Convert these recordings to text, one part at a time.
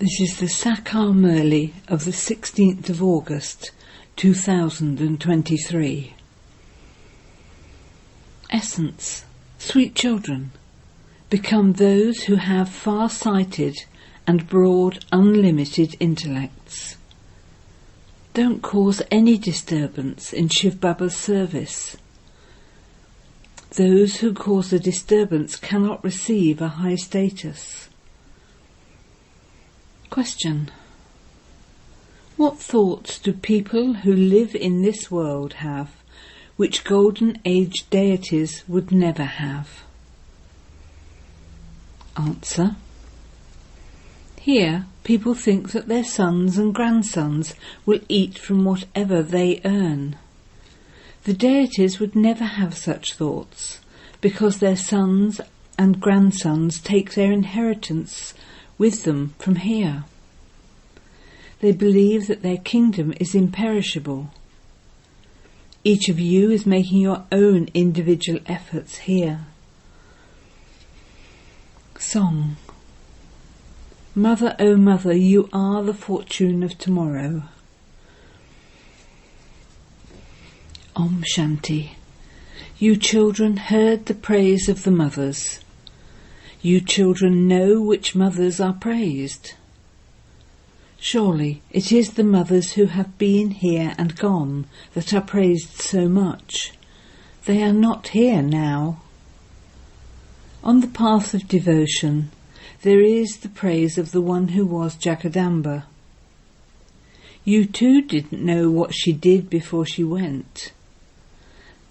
This is the Sakar Murli of the 16th of August 2023. Essence. Sweet children, become those who have far-sighted and broad, unlimited intellects. Don't cause any disturbance in Shivbaba's service. Those who cause a disturbance cannot receive a high status. Question. What thoughts do people who live in this world have which Golden Age deities would never have? Answer. Here, people think that their sons and grandsons will eat from whatever they earn. The deities would never have such thoughts, because their sons and grandsons take their inheritance with them from here. They believe that their kingdom is imperishable. Each of you is making your own individual efforts here. Song. Mother, O Mother, you are the fortune of tomorrow. Omshanti. You children heard the praise of the mothers. You children know which mothers are praised. Surely it is the mothers who have been here and gone that are praised so much. They are not here now. On the path of devotion, there is the praise of the one who was Jagadamba. You too didn't know what she did before she went.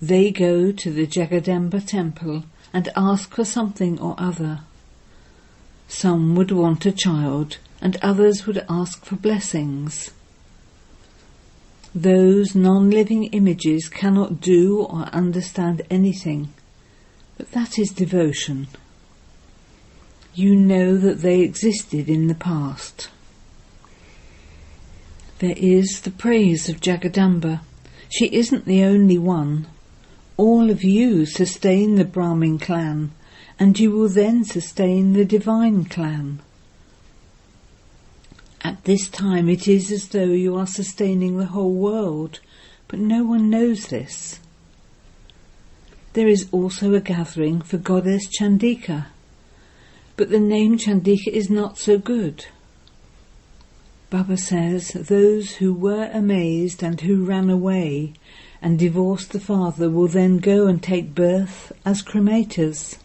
They go to the Jagadamba temple and ask for something or other. Some would want a child, and others would ask for blessings. Those non-living images cannot do or understand anything, but that is devotion. You know that they existed in the past. There is the praise of Jagadamba. She isn't the only one. All of you sustain the Brahmin clan, and you will then sustain the divine clan. At this time it is as though you are sustaining the whole world, but no one knows this. There is also a gathering for goddess Chandika, but the name Chandika is not so good. Baba says those who were amazed and who ran away and divorced the father will then go and take birth as cremators.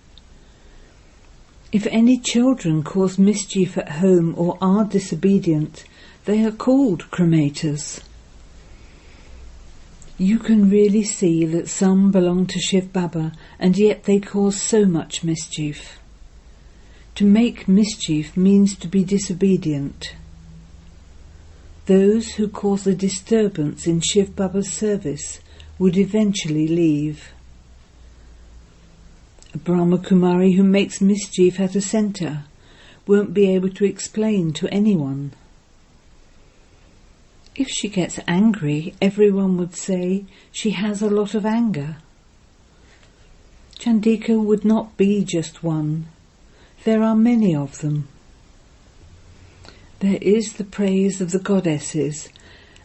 If any children cause mischief at home or are disobedient, they are called cremators. You can really see that some belong to Shivbaba, and yet they cause so much mischief. To make mischief means to be disobedient. Those who cause a disturbance in Shivbaba's service would eventually leave. A Brahma Kumari who makes mischief at a centre won't be able to explain to anyone. If she gets angry, everyone would say she has a lot of anger. Chandika would not be just one. There are many of them. There is the praise of the goddesses,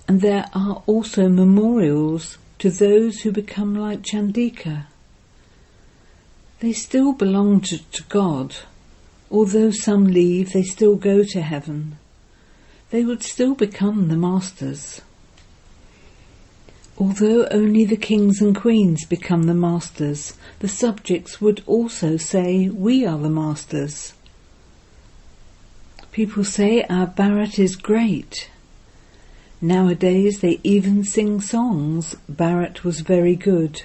and there are also memorials to those who become like Chandika. They still belong to God. Although some leave, they still go to heaven. They would still become the masters. Although only the kings and queens become the masters, the subjects would also say, "We are the masters." People say our Bharat is great. Nowadays they even sing songs, "Bharat was very good."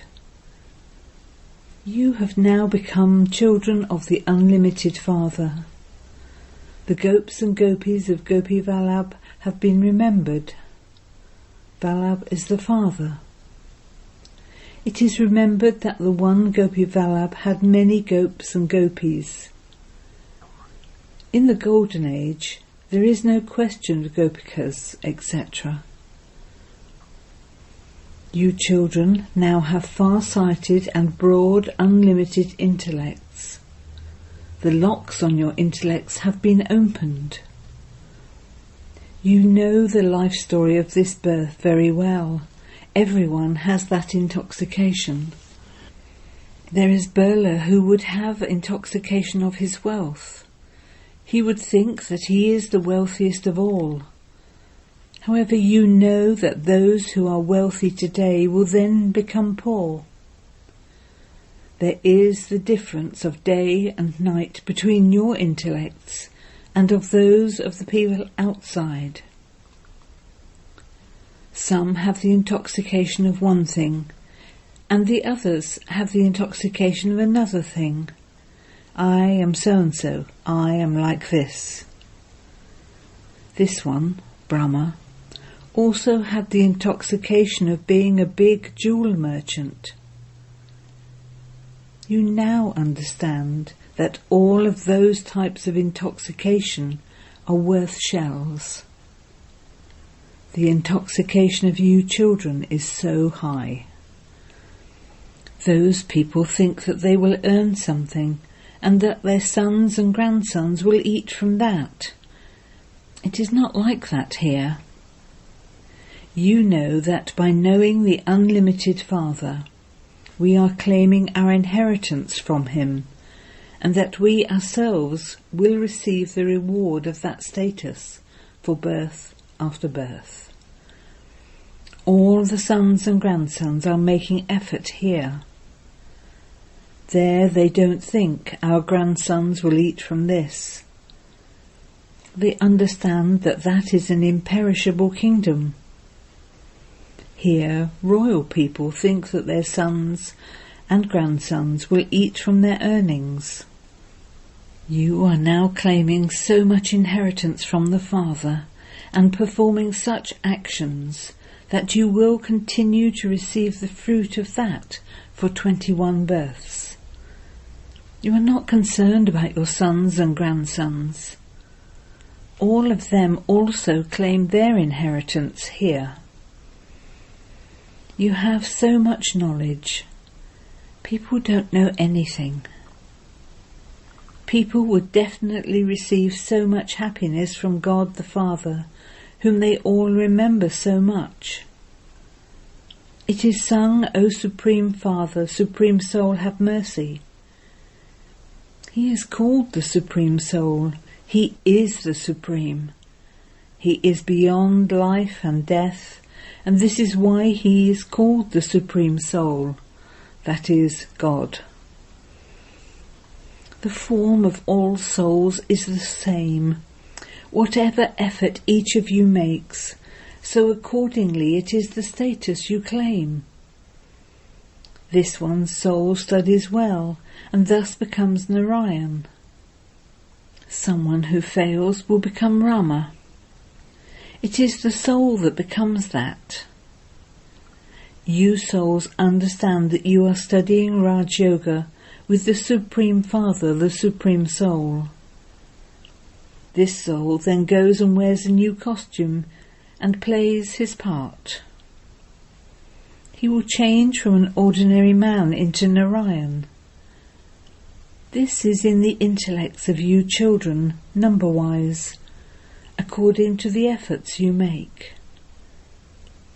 You have now become children of the unlimited Father. The gopis and gopis of Gopi Vallabh have been remembered. Vallabh is the father. It is remembered that the one Gopi Vallabh had many gopis and gopis. In the Golden Age, there is no question of gopikas, etc. You children now have far-sighted and broad, unlimited intellects. The locks on your intellects have been opened. You know the life story of this birth very well. Everyone has that intoxication. There is Birla who would have intoxication of his wealth. He would think that he is the wealthiest of all. However, you know that those who are wealthy today will then become poor. There is the difference of day and night between your intellects and of those of the people outside. Some have the intoxication of one thing, and the others have the intoxication of another thing. I am so-and-so, I am like this. This one, Brahma, also had the intoxication of being a big jewel merchant. You now understand that all of those types of intoxication are worth shells. The intoxication of you children is so high. Those people think that they will earn something and that their sons and grandsons will eat from that. It is not like that here. You know that by knowing the unlimited Father, we are claiming our inheritance from him, and that we ourselves will receive the reward of that status for birth after birth. All the sons and grandsons are making effort here. There they don't think our grandsons will eat from this. They understand that that is an imperishable kingdom. Here, royal people think that their sons and grandsons will eat from their earnings. You are now claiming so much inheritance from the Father and performing such actions that you will continue to receive the fruit of that for 21 births. You are not concerned about your sons and grandsons. All of them also claim their inheritance here. You have so much knowledge. People don't know anything. People would definitely receive so much happiness from God the Father, whom they all remember so much. It is sung, O Supreme Father, Supreme Soul, have mercy. He is called the Supreme Soul. He is the Supreme. He is beyond life and death, and this is why he is called the Supreme Soul, that is, God. The form of all souls is the same. Whatever effort each of you makes, so accordingly it is the status you claim. This one's soul studies well, and thus becomes Narayan. Someone who fails will become Rama. It is the soul that becomes that. You souls understand that you are studying Raj Yoga with the Supreme Father, the Supreme Soul. This soul then goes and wears a new costume and plays his part. He will change from an ordinary man into Narayan. This is in the intellects of you children, number-wise, according to the efforts you make.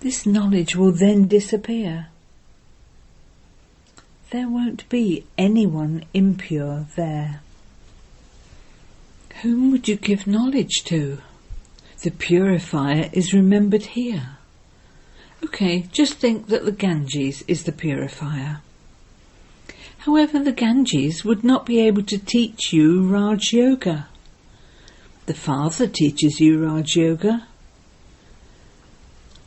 This knowledge will then disappear. There won't be anyone impure there. Whom would you give knowledge to? The purifier is remembered here. Okay, just think that the Ganges is the purifier. However, the Ganges would not be able to teach you Raj Yoga. The Father teaches you Raj Yoga.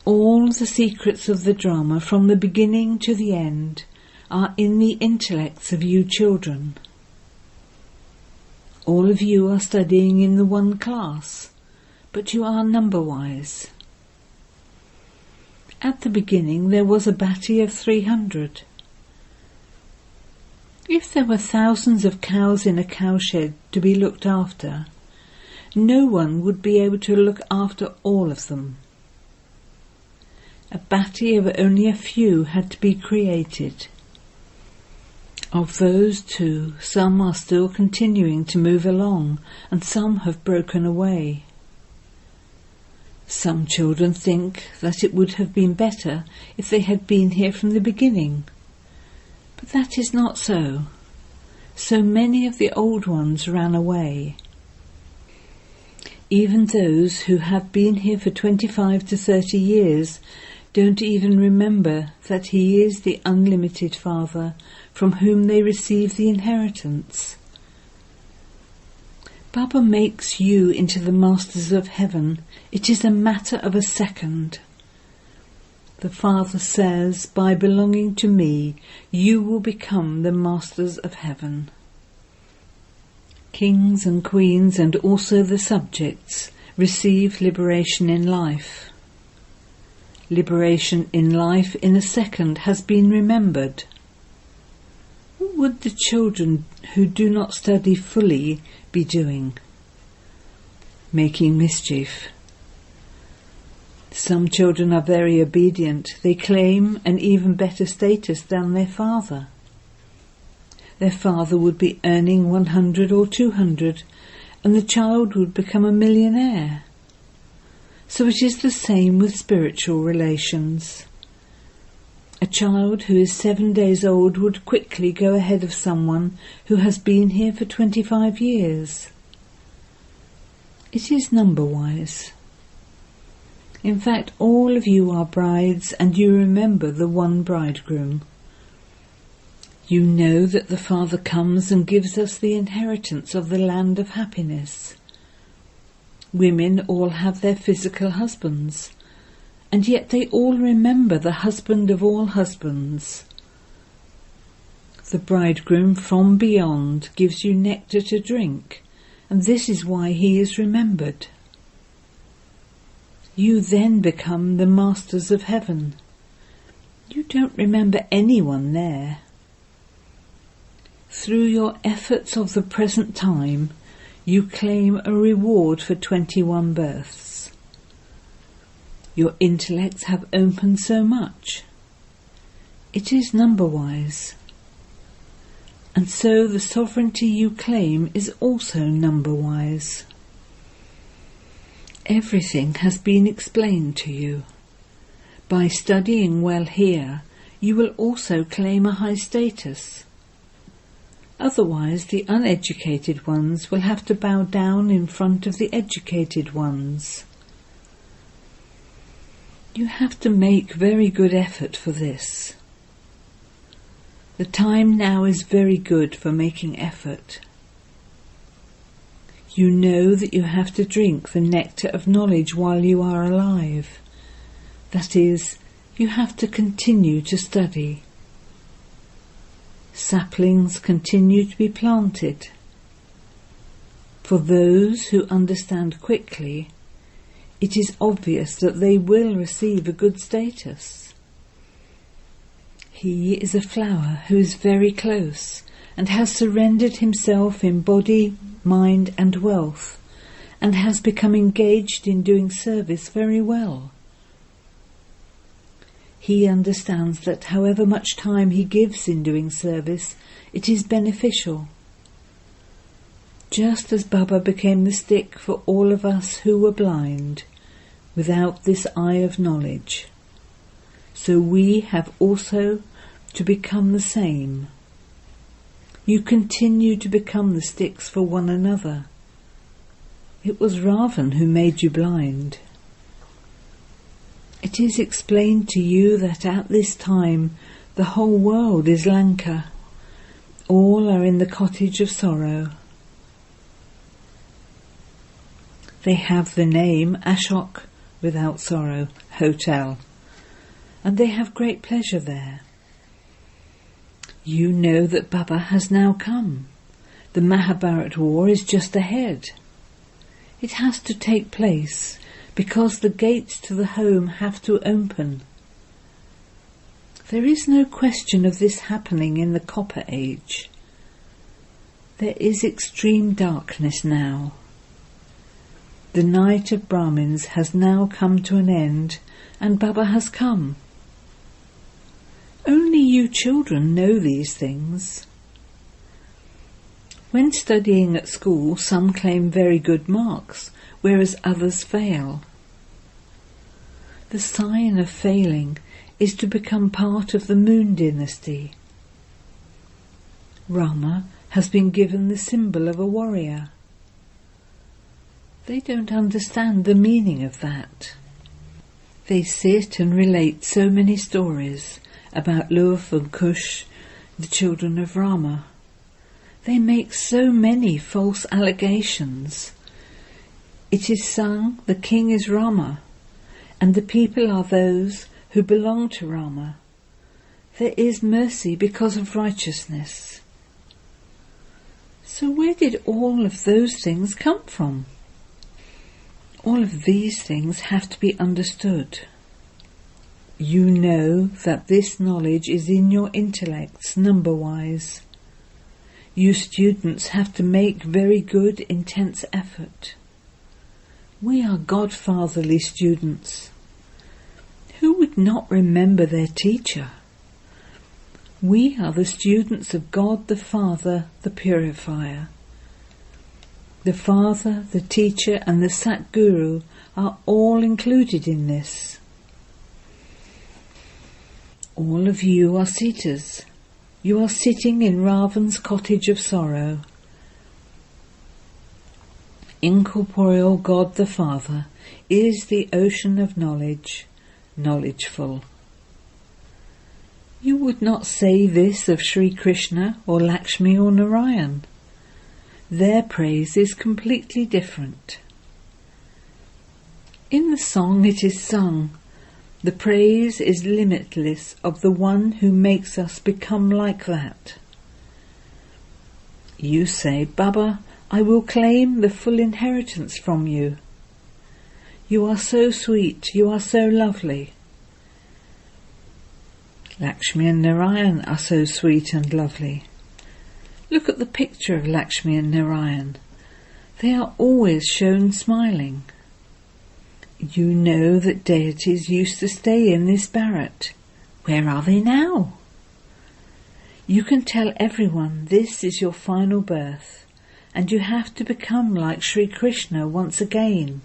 All the secrets of the drama from the beginning to the end are in the intellects of you children. All of you are studying in the one class, but you are number-wise. At the beginning there was a bati of 300. If there were thousands of cows in a cowshed to be looked after, no one would be able to look after all of them. A bati of only a few had to be created. Of those two, some are still continuing to move along, and some have broken away. Some children think that it would have been better if they had been here from the beginning. But that is not so. So many of the old ones ran away. Even those who have been here for 25 to 30 years don't even remember that He is the unlimited Father from whom they receive the inheritance. Baba makes you into the masters of heaven. It is a matter of a second. The Father says, by belonging to me, you will become the masters of heaven. Kings and queens and also the subjects receive liberation in life. Liberation in life in a second has been remembered. What would the children who do not study fully be doing? Making mischief. Some children are very obedient. They claim an even better status than their father. Their father would be earning 100 or 200, and the child would become a millionaire. So it is the same with spiritual relations. A child who is 7 days old would quickly go ahead of someone who has been here for 25 years. It is number-wise. In fact, all of you are brides, and you remember the one bridegroom. You know that the Father comes and gives us the inheritance of the land of happiness. Women all have their physical husbands, and yet they all remember the husband of all husbands. The bridegroom from beyond gives you nectar to drink, and this is why he is remembered. You then become the masters of heaven. You don't remember anyone there. Through your efforts of the present time, you claim a reward for 21 births. Your intellects have opened so much. It is number-wise. And so the sovereignty you claim is also number-wise. Everything has been explained to you. By studying well here, you will also claim a high status. Otherwise, the uneducated ones will have to bow down in front of the educated ones. You have to make very good effort for this. The time now is very good for making effort. You know that you have to drink the nectar of knowledge while you are alive. That is, you have to continue to study. Saplings continue to be planted. For those who understand quickly, it is obvious that they will receive a good status. He is a flower who is very close and has surrendered himself in body, mind and wealth, and has become engaged in doing service very well. He understands that however much time he gives in doing service, it is beneficial. Just as Baba became the stick for all of us who were blind, without this eye of knowledge, so we have also to become the same. You continue to become the sticks for one another. It was Ravan who made you blind. It is explained to you that at this time the whole world is Lanka. All are in the cottage of sorrow. They have the name Ashok, without sorrow, hotel, and they have great pleasure there. You know that Baba has now come. The Mahabharat war is just ahead. It has to take place because the gates to the home have to open. There is no question of this happening in the Copper Age. There is extreme darkness now. The night of Brahmins has now come to an end, and Baba has come. Only you children know these things. When studying at school, some claim very good marks, whereas others fail. The sign of failing is to become part of the moon dynasty. Rama has been given the symbol of a warrior. They don't understand the meaning of that. They sit and relate so many stories about Luv and Kush, the children of Rama. They make so many false allegations. It is sung, the king is Rama, and the people are those who belong to Rama. There is mercy because of righteousness. So where did all of those things come from? All of these things have to be understood. You know that this knowledge is in your intellects, number-wise. You students have to make very good, intense effort. We are godfatherly students. Who would not remember their teacher? We are the students of God the Father, the Purifier. The Father, the Teacher and the Satguru are all included in this. All of you are Sitas. You are sitting in Ravan's cottage of sorrow. Incorporeal God the Father is the ocean of knowledge, knowledgeful. You would not say this of Sri Krishna or Lakshmi or Narayan. Their praise is completely different. In the song it is sung, the praise is limitless of the one who makes us become like that. You say, Baba, I will claim the full inheritance from you. You are so sweet, you are so lovely. Lakshmi and Narayan are so sweet and lovely. Look at the picture of Lakshmi and Narayan. They are always shown smiling. You know that deities used to stay in this bharat. Where are they now? You can tell everyone this is your final birth, and you have to become like Sri Krishna once again.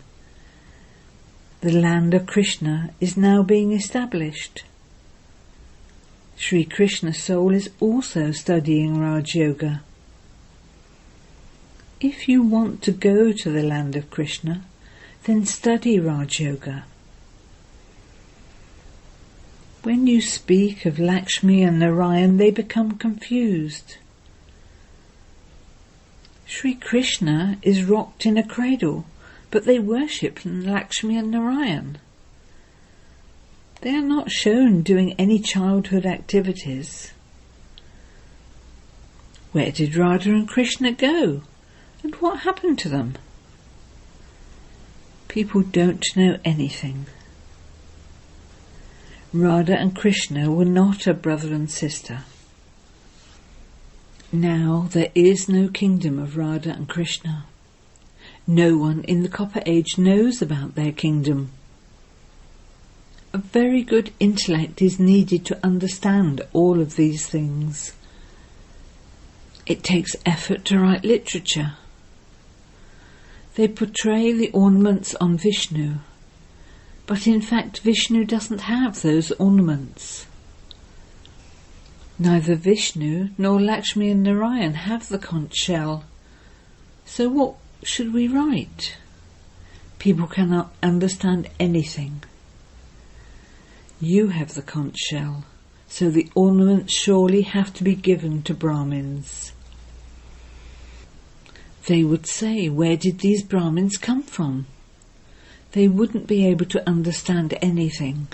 The land of Krishna is now being established. Sri Krishna's soul is also studying Raj Yoga. If you want to go to the land of Krishna, then study Raj Yoga. When you speak of Lakshmi and Narayan, they become confused. Sri Krishna is rocked in a cradle, but they worship Lakshmi and Narayan. They are not shown doing any childhood activities. Where did Radha and Krishna go? And what happened to them? People don't know anything. Radha and Krishna were not a brother and sister. Now there is no kingdom of Radha and Krishna. No one in the Copper Age knows about their kingdom. A very good intellect is needed to understand all of these things. It takes effort to write literature. They portray the ornaments on Vishnu, but in fact Vishnu doesn't have those ornaments. Neither Vishnu nor Lakshmi and Narayan have the conch shell. So what should we write? People cannot understand anything. You have the conch shell, so the ornaments surely have to be given to Brahmins. They would say, where did these Brahmins come from? They wouldn't be able to understand anything.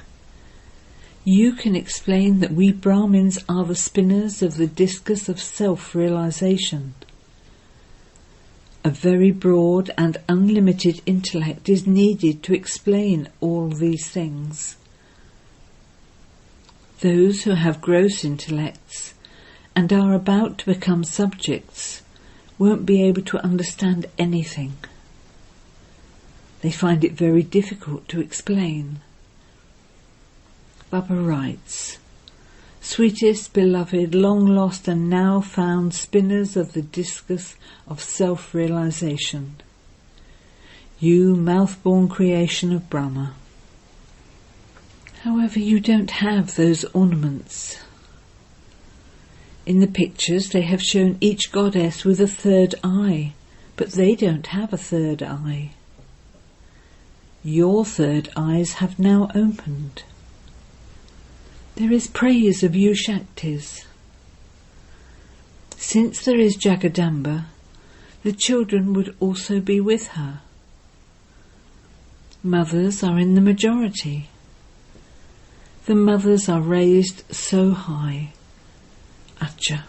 You can explain that we Brahmins are the spinners of the discus of self-realization. A very broad and unlimited intellect is needed to explain all these things. Those who have gross intellects and are about to become subjects won't be able to understand anything. They find it very difficult to explain. Baba writes, Sweetest, beloved, long lost and now found spinners of the discus of self-realization, you mouth-born creation of Brahma, However, you don't have those ornaments. In the pictures they have shown each goddess with a third eye, but they don't have a third eye. Your third eyes have now opened. There is praise of you Shaktis. Since there is Jagadamba, the children would also be with her. Mothers are in the majority. The mothers are raised so high. Acha.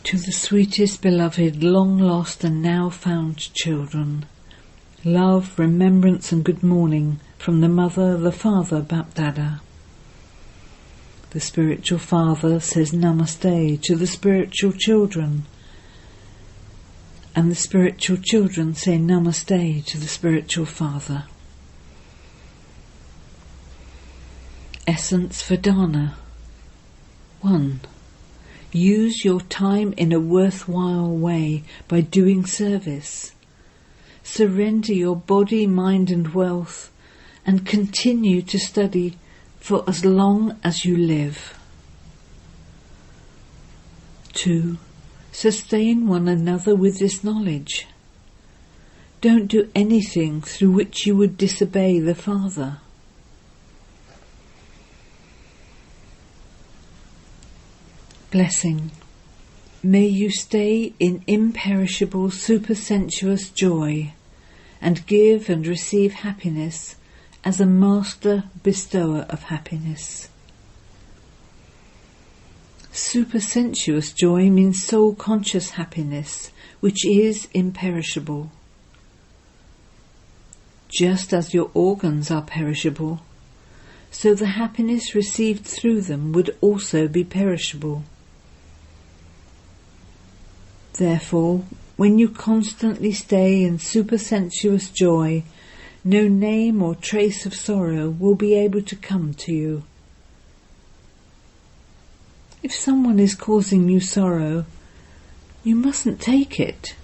To the sweetest beloved, long lost and now found children, love, remembrance and good morning from the mother, the father, BapDada. The spiritual father says namaste to the spiritual children, and the spiritual children say namaste to the spiritual father. Essence for dana. 1. Use your time in a worthwhile way by doing service. Surrender your body, mind and wealth, and continue to study for as long as you live. 2. Sustain one another with this knowledge. Don't do anything through which you would disobey the Father. Blessing. May you stay in imperishable supersensuous joy and give and receive happiness as a master bestower of happiness. Supersensuous joy means soul-conscious happiness, which is imperishable. Just as your organs are perishable, so the happiness received through them would also be perishable. Therefore, when you constantly stay in supersensuous joy, no name or trace of sorrow will be able to come to you. If someone is causing you sorrow, you mustn't take it.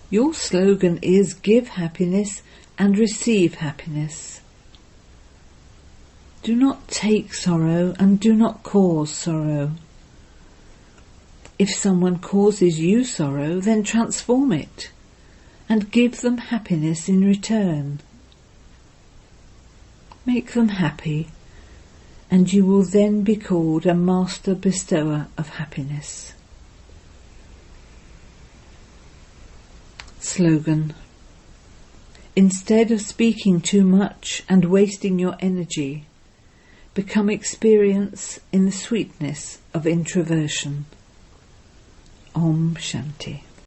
Your slogan is give happiness and receive happiness. Do not take sorrow and do not cause sorrow. If someone causes you sorrow, then transform it and give them happiness in return. Make them happy, and you will then be called a master bestower of happiness. Slogan. Instead of speaking too much and wasting your energy, become experience in the sweetness of introversion. Om Shanti.